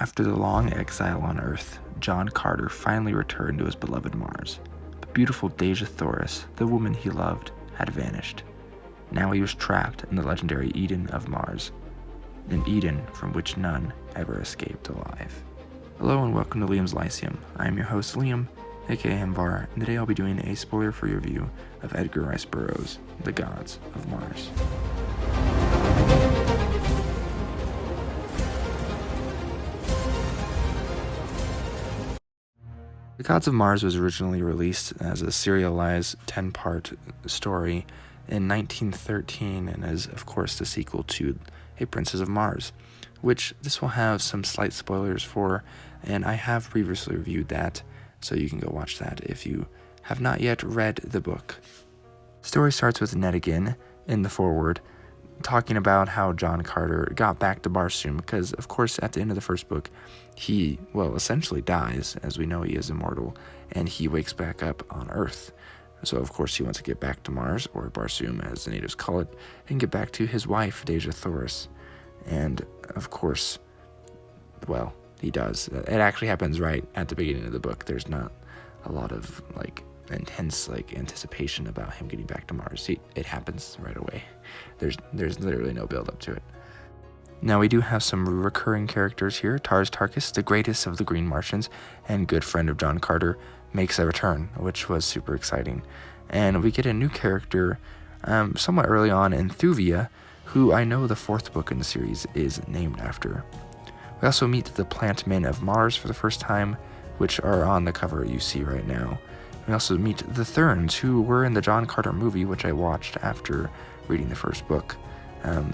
After the long exile on Earth, John Carter finally returned to his beloved Mars. But beautiful Dejah Thoris, the woman he loved, had vanished. Now he was trapped in the legendary Eden of Mars, an Eden from which none ever escaped alive. Hello and welcome to Liam's Lyceum. I am your host Liam, aka Hemvar, and today I'll be doing a spoiler-free review of Edgar Rice Burroughs' The Gods of Mars. The Gods of Mars was originally released as a serialized 10-part story in 1913 and is, of course, the sequel to A Princess of Mars, which this will have some slight spoilers for, and I have previously reviewed that, so you can go watch that if you have not yet read the book. The story starts with Ned again in the foreword, talking about how John Carter got back to Barsoom, because, of course, at the end of the first book, he, essentially dies, as we know he is immortal, and he wakes back up on Earth. So, of course, he wants to get back to Mars, or Barsoom, as the natives call it, and get back to his wife, Dejah Thoris. And, of course, he does. It actually happens right at the beginning of the book. There's not a lot of, intense anticipation about him getting back to Mars. It happens right away. There's literally no build up to it. Now we do have some recurring characters here. Tarkus, the greatest of the Green Martians and good friend of John Carter, makes a return, which was super exciting. And we get a new character somewhat early on in Thuvia, who I know the fourth book in the series is named after. We also meet the plant men of Mars for the first time, which are on the cover you see right now. We also meet the Therns, who were in the John Carter movie, which I watched after reading the first book,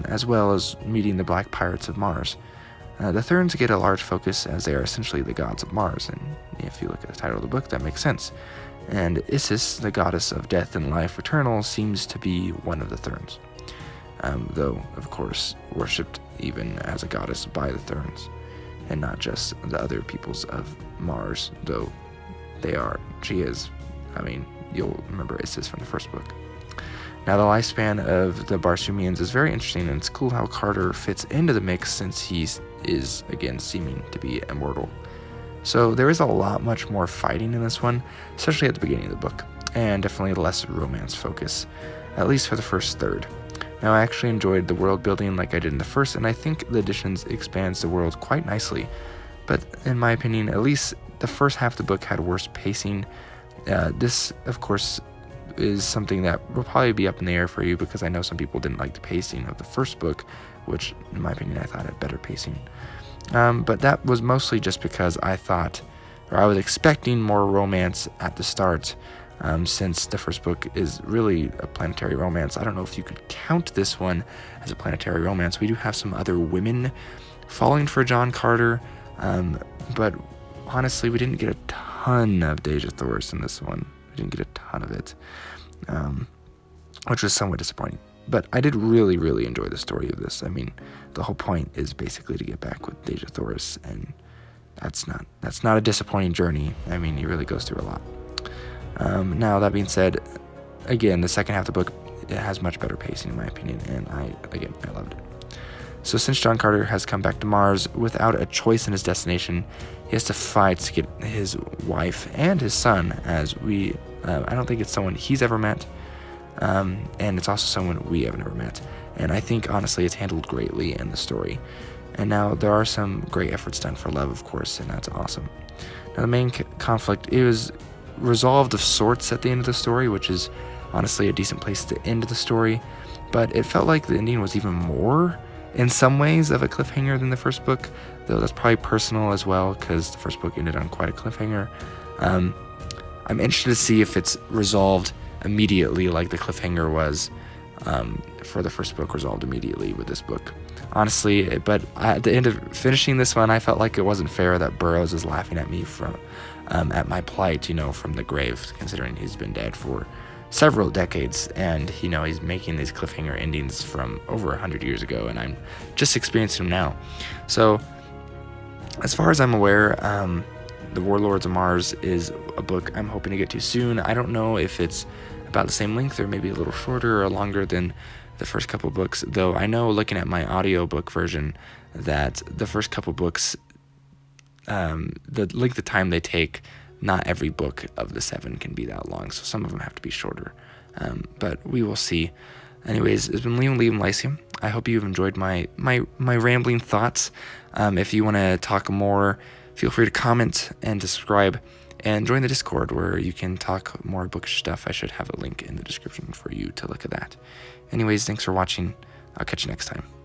as well as meeting the Black Pirates of Mars. The Therns get a large focus as they are essentially the gods of Mars, and if you look at the title of the book, that makes sense. And Isis, the goddess of death and life eternal, seems to be one of the Therns, though, of course, worshipped even as a goddess by the Therns, and not just the other peoples of Mars, though she is. You'll remember Isis from the first book. Now, the lifespan of the Barsoomians is very interesting, and it's cool how Carter fits into the mix since he is, again, seeming to be immortal. So there is much more fighting in this one, especially at the beginning of the book, and definitely less romance focus, at least for the first third. Now, I actually enjoyed the world building like I did in the first, and I think the additions expands the world quite nicely. But in my opinion, at least the first half of the book had worse pacing. This, of course, is something that will probably be up in the air for you, because I know some people didn't like the pacing of the first book, which, in my opinion, I thought had better pacing. But that was mostly just because I was expecting more romance at the start, since the first book is really a planetary romance. I don't know if you could count this one as a planetary romance. We do have some other women falling for John Carter, but honestly, we didn't get a ton of Dejah Thoris in this one. We didn't get a ton of it, which was somewhat disappointing. But I did really, really enjoy the story of this. The whole point is basically to get back with Dejah Thoris, and that's not a disappointing journey. He really goes through a lot. Now, that being said, again, the second half of the book, it has much better pacing in my opinion, and I loved it. So since John Carter has come back to Mars without a choice in his destination, he has to fight to get his wife and his son, as I don't think it's someone he's ever met, and it's also someone we have never met. And I think, honestly, it's handled greatly in the story. And now there are some great efforts done for love, of course, and that's awesome. Now, the main conflict, it was resolved of sorts at the end of the story, which is honestly a decent place to end the story, but it felt like the ending was even more, in some ways, of a cliffhanger than the first book, though that's probably personal as well, because the first book ended on quite a cliffhanger. I'm interested to see if it's resolved immediately like the cliffhanger was for the first book, resolved immediately with this book. Honestly, but at the end of finishing this one, I felt like it wasn't fair that Burroughs is laughing at me at my plight, from the grave, considering he's been dead for several decades, and he's making these cliffhanger endings from over 100 years ago, and I'm just experiencing them now. So, as far as I'm aware, The Warlords of Mars is a book I'm hoping to get to soon. I don't know if it's about the same length or maybe a little shorter or longer than the first couple books, though I know, looking at my audiobook version, that the first couple books the length of time they take, not every book of the 7 can be that long, so some of them have to be shorter. But we will see. Anyways, it's been Liam Lyceum. I hope you've enjoyed my rambling thoughts. If you want to talk more, feel free to comment and subscribe, and join the Discord where you can talk more bookish stuff. I should have a link in the description for you to look at that. Anyways, thanks for watching. I'll catch you next time.